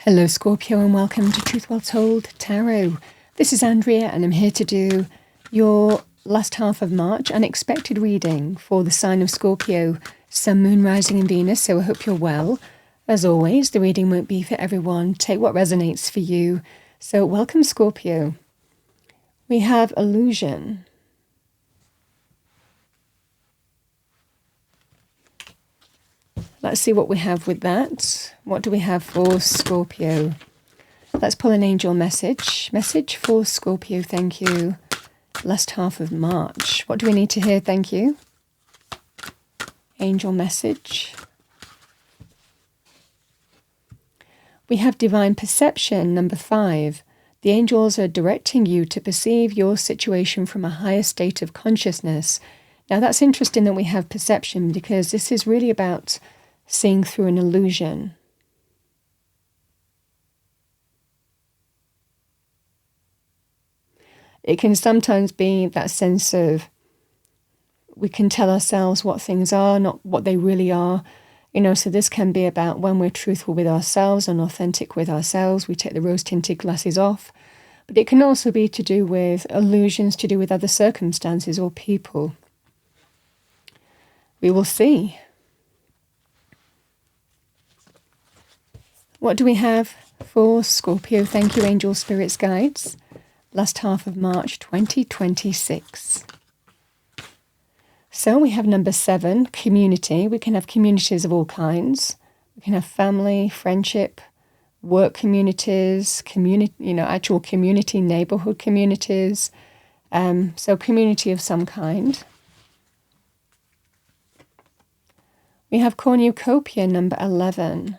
Hello Scorpio and welcome to Truth Well Told Tarot. This is Andrea and I'm here to do your last half of March unexpected reading for the sign of Scorpio, Sun, Moon, Rising and Venus, so I hope you're well. As always, the reading won't be for everyone. Take what resonates for you. So welcome Scorpio. We have illusion. Let's see what we have with that. What do we have for Scorpio? Let's pull an angel message. Message for Scorpio, thank you. Last half of March. What do we need to hear? Thank you. Angel message. We have divine perception, number 5. The angels are directing you to perceive your situation from a higher state of consciousness. Now that's interesting that we have perception because this is really about seeing through an illusion. It can sometimes be that sense of we can tell ourselves what things are, not what they really are. So this can be about when we're truthful with ourselves and authentic with ourselves, we take the rose-tinted glasses off. But it can also be to do with illusions, to do with other circumstances or people. We will see. What do we have for Scorpio? Thank you, angel spirits, guides. Last half of March 2026. So we have number 7, community. We can have communities of all kinds. We can have family, friendship, work communities, actual community, neighborhood communities. So community of some kind. We have cornucopia, number 11.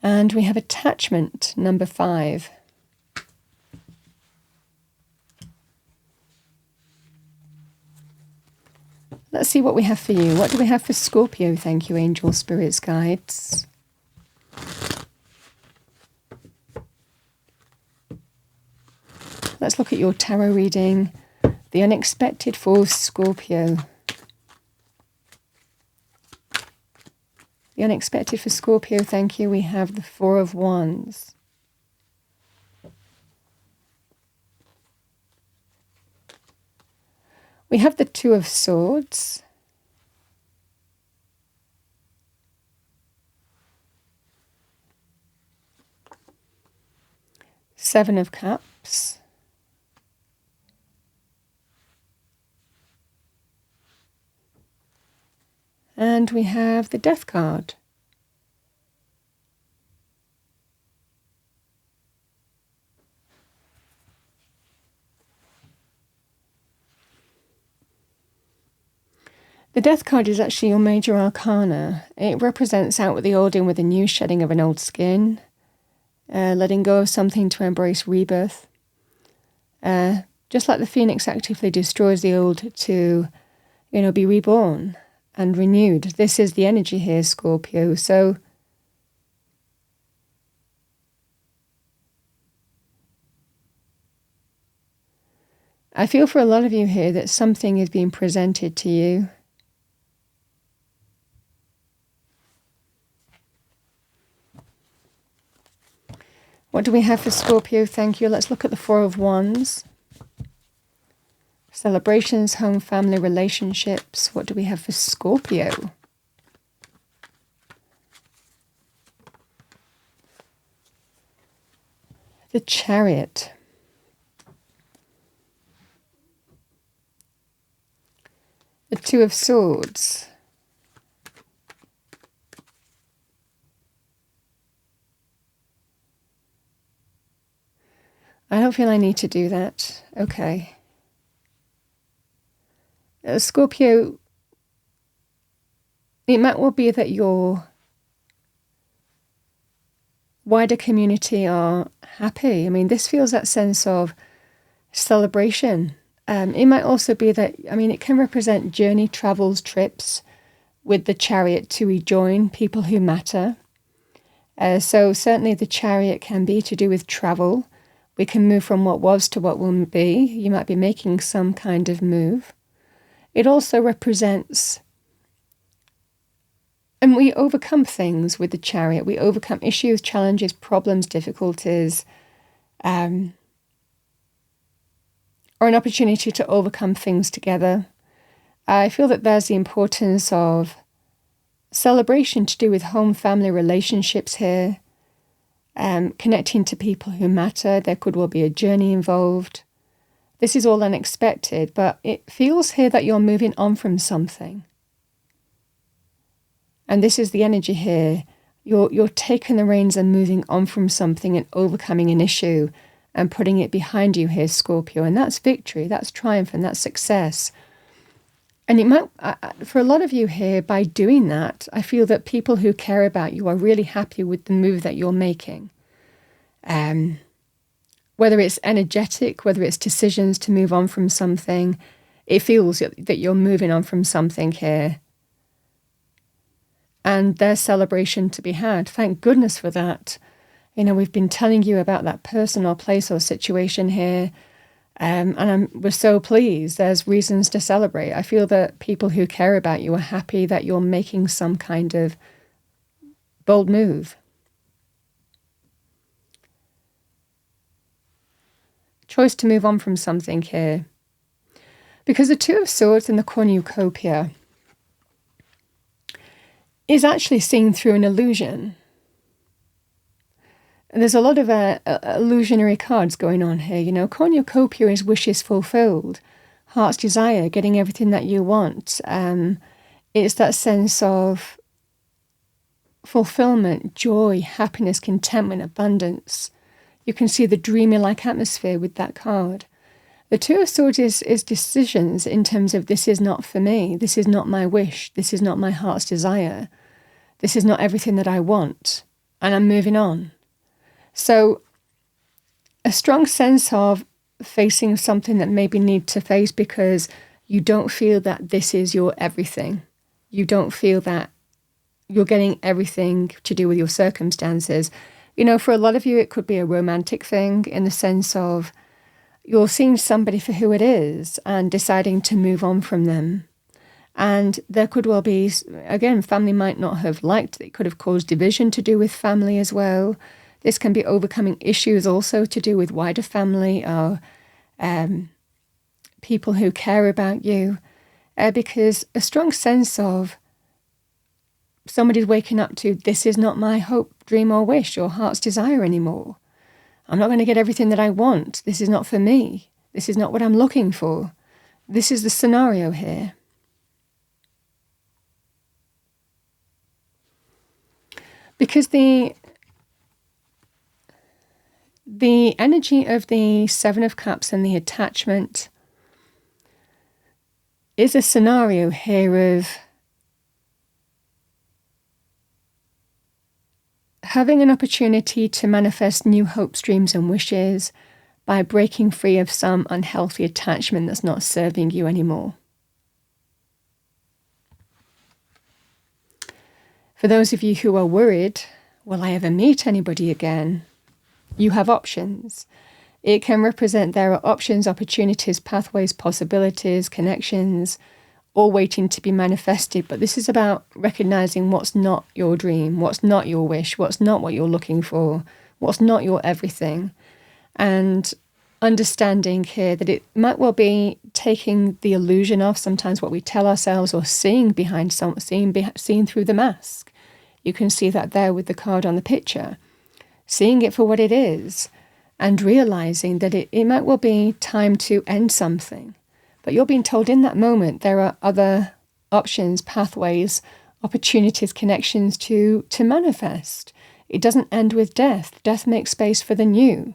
And we have attachment, number 5. Let's see what we have for you. What do we have for Scorpio? Thank you, angel spirits, guides. Let's look at your tarot reading. The unexpected for Scorpio. The unexpected for Scorpio, thank you. We have the 4 of Wands. We have the 2 of Swords. Seven of Cups. And we have the Death card. The Death card is actually your major arcana. It represents outward the old in with a new, shedding of an old skin, letting go of something to embrace rebirth. Just like the phoenix actively destroys the old to, be reborn and renewed. This is the energy here, Scorpio. So I feel for a lot of you here that something is being presented to you. What do we have for Scorpio? Thank you. Let's look at the 4 of Wands. Celebrations, home, family, relationships. What do we have for Scorpio? The Chariot. The 2 of Swords. I don't feel I need to do that. Okay. Scorpio, it might well be that your wider community are happy. This feels that sense of celebration. It might also be that, it can represent journey, travels, trips with the Chariot to rejoin people who matter. So certainly the Chariot can be to do with travel. We can move from what was to what will be. You might be making some kind of move. It also represents And we overcome things with the Chariot. We overcome issues, challenges, problems, difficulties, or an opportunity to overcome things together. I feel that there's the importance of celebration to do with home, family, relationships here, connecting to people who matter. There could well be a journey involved. This is all unexpected, but it feels here that you're moving on from something. And this is the energy here. You're taking the reins and moving on from something and overcoming an issue and putting it behind you here, Scorpio. And that's victory, that's triumph, and that's success. And it might, for a lot of you here, by doing that, I feel that people who care about you are really happy with the move that you're making. Whether it's energetic, whether it's decisions to move on from something, it feels that you're moving on from something here. And there's celebration to be had. Thank goodness for that. You know, we've been telling you about that person or place or situation here. And we're so pleased. There's reasons to celebrate. I feel that people who care about you are happy that you're making some kind of bold move. Choice to move on from something here. Because the Two of Swords and the cornucopia is actually seen through an illusion. And there's a lot of illusionary cards going on here. You know, cornucopia is wishes fulfilled, heart's desire, getting everything that you want. It's that sense of fulfillment, joy, happiness, contentment, abundance. You can see the dreamy-like atmosphere with that card. The Two of Swords is decisions in terms of this is not for me, this is not my wish, this is not my heart's desire, this is not everything that I want, and I'm moving on. So a strong sense of facing something that maybe need to face because you don't feel that this is your everything. You don't feel that you're getting everything to do with your circumstances. You know, for a lot of you, it could be a romantic thing in the sense of you're seeing somebody for who it is and deciding to move on from them. And there could well be, again, family might not have liked it. It could have caused division to do with family as well. This can be overcoming issues also to do with wider family or people who care about you. Because a strong sense of somebody's waking up to, this is not my hope, dream or wish or heart's desire anymore. I'm not going to get everything that I want. This is not for me. This is not what I'm looking for. This is the scenario here. Because the energy of the Seven of Cups and the attachment is a scenario here of having an opportunity to manifest new hopes, dreams and wishes by breaking free of some unhealthy attachment that's not serving you anymore. For those of you who are worried, will I ever meet anybody again? You have options. It can represent there are options, opportunities, pathways, possibilities, connections, all waiting to be manifested. But this is about recognizing what's not your dream, what's not your wish, what's not what you're looking for, what's not your everything. And understanding here that it might well be taking the illusion of sometimes what we tell ourselves or seeing behind seeing through the mask. You can see that there with the card on the picture. Seeing it for what it is and realizing that it might well be time to end something. But you're being told in that moment there are other options, pathways, opportunities, connections to manifest. It doesn't end with death. Death makes space for the new.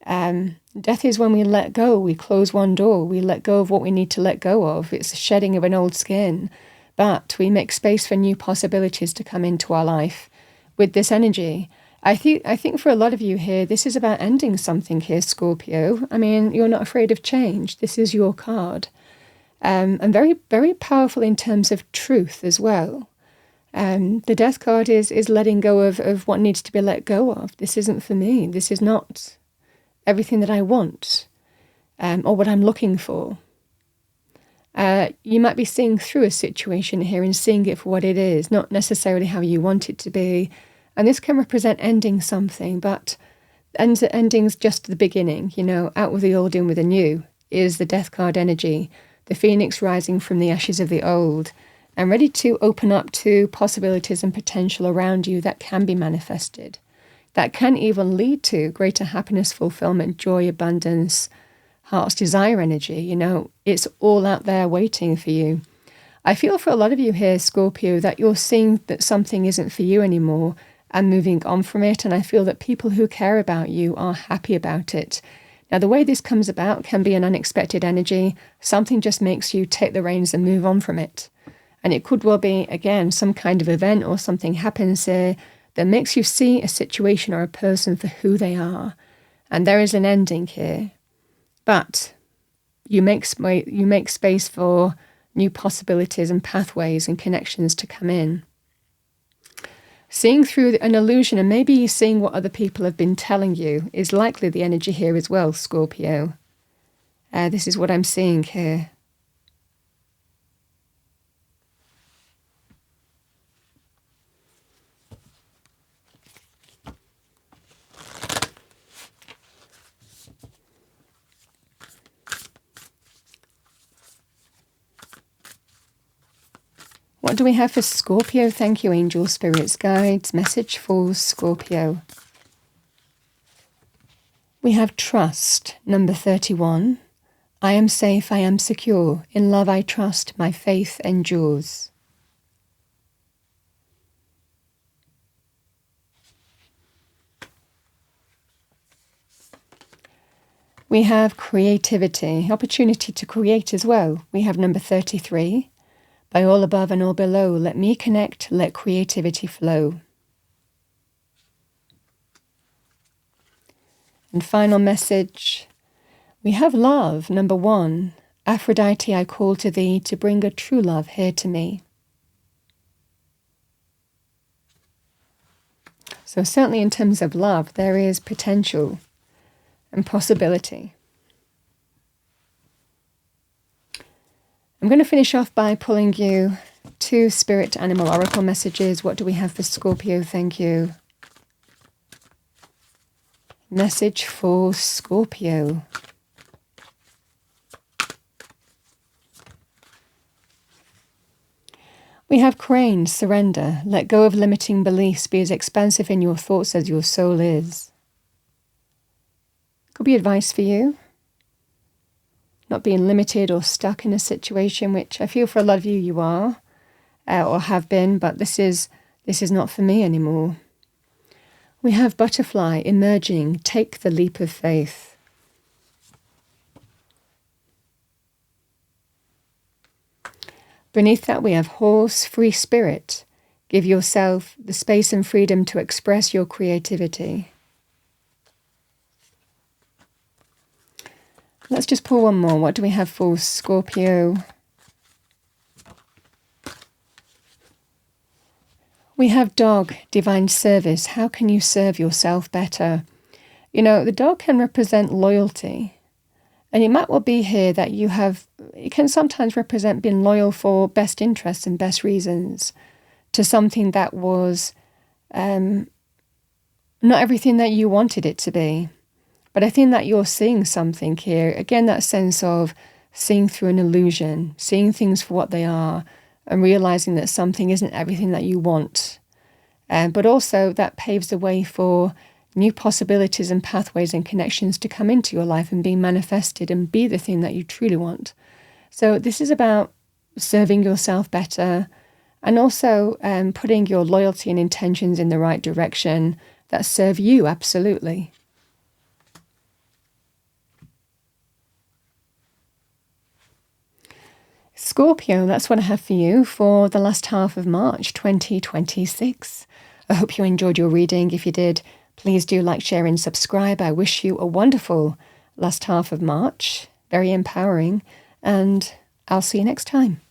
Death is when we let go. We close one door. We let go of what we need to let go of. It's a shedding of an old skin. But we make space for new possibilities to come into our life with this energy. I think for a lot of you here, this is about ending something here, Scorpio. I mean, you're not afraid of change. This is your card. And very, very powerful in terms of truth as well. The Death card is letting go of what needs to be let go of. This isn't for me. This is not everything that I want or what I'm looking for. You might be seeing through a situation here and seeing it for what it is, not necessarily how you want it to be. And this can represent ending something, but ending's just the beginning, out with the old, in with the new is the death card energy, the phoenix rising from the ashes of the old and ready to open up to possibilities and potential around you that can be manifested. That can even lead to greater happiness, fulfillment, joy, abundance, heart's desire energy. It's all out there waiting for you. I feel for a lot of you here, Scorpio, that you're seeing that something isn't for you anymore and moving on from it. And I feel that people who care about you are happy about it. Now, the way this comes about can be an unexpected energy. Something just makes you take the reins and move on from it. And it could well be, again, some kind of event or something happens here that makes you see a situation or a person for who they are. And there is an ending here. But you make space for new possibilities and pathways and connections to come in. Seeing through an illusion and maybe seeing what other people have been telling you is likely the energy here as well, Scorpio. This is what I'm seeing here. What do we have for Scorpio? Thank you, angels, spirits, guides. Message for Scorpio. We have trust, number 31. I am safe, I am secure. In love I trust, my faith endures. We have creativity, opportunity to create as well. We have number 33. By all above and all below, let me connect, let creativity flow. And final message, we have love, number 1. Aphrodite, I call to thee to bring a true love here to me. So certainly in terms of love, there is potential and possibility. I'm going to finish off by pulling you 2 Spirit Animal Oracle messages. What do we have for Scorpio? Thank you. Message for Scorpio. We have Crane, surrender. Let go of limiting beliefs. Be as expansive in your thoughts as your soul is. Could be advice for you. Not being limited or stuck in a situation, which I feel for a lot of you, you are or have been, but this is not for me anymore. We have butterfly, emerging, take the leap of faith. Beneath that we have horse, free spirit. Give yourself the space and freedom to express your creativity. Let's just pull one more. What do we have for Scorpio? We have dog, divine service. How can you serve yourself better? The dog can represent loyalty. And it might well be here that it can sometimes represent being loyal for best interests and best reasons to something that was not everything that you wanted it to be. But I think that you're seeing something here. Again, that sense of seeing through an illusion, seeing things for what they are, and realizing that something isn't everything that you want. But also that paves the way for new possibilities and pathways and connections to come into your life and be manifested and be the thing that you truly want. So this is about serving yourself better and also putting your loyalty and intentions in the right direction that serve you absolutely. Scorpio, that's what I have for you for the last half of March 2026. I hope you enjoyed your reading. If you did, please do like, share and subscribe. I wish you a wonderful last half of March, very empowering, and I'll see you next time.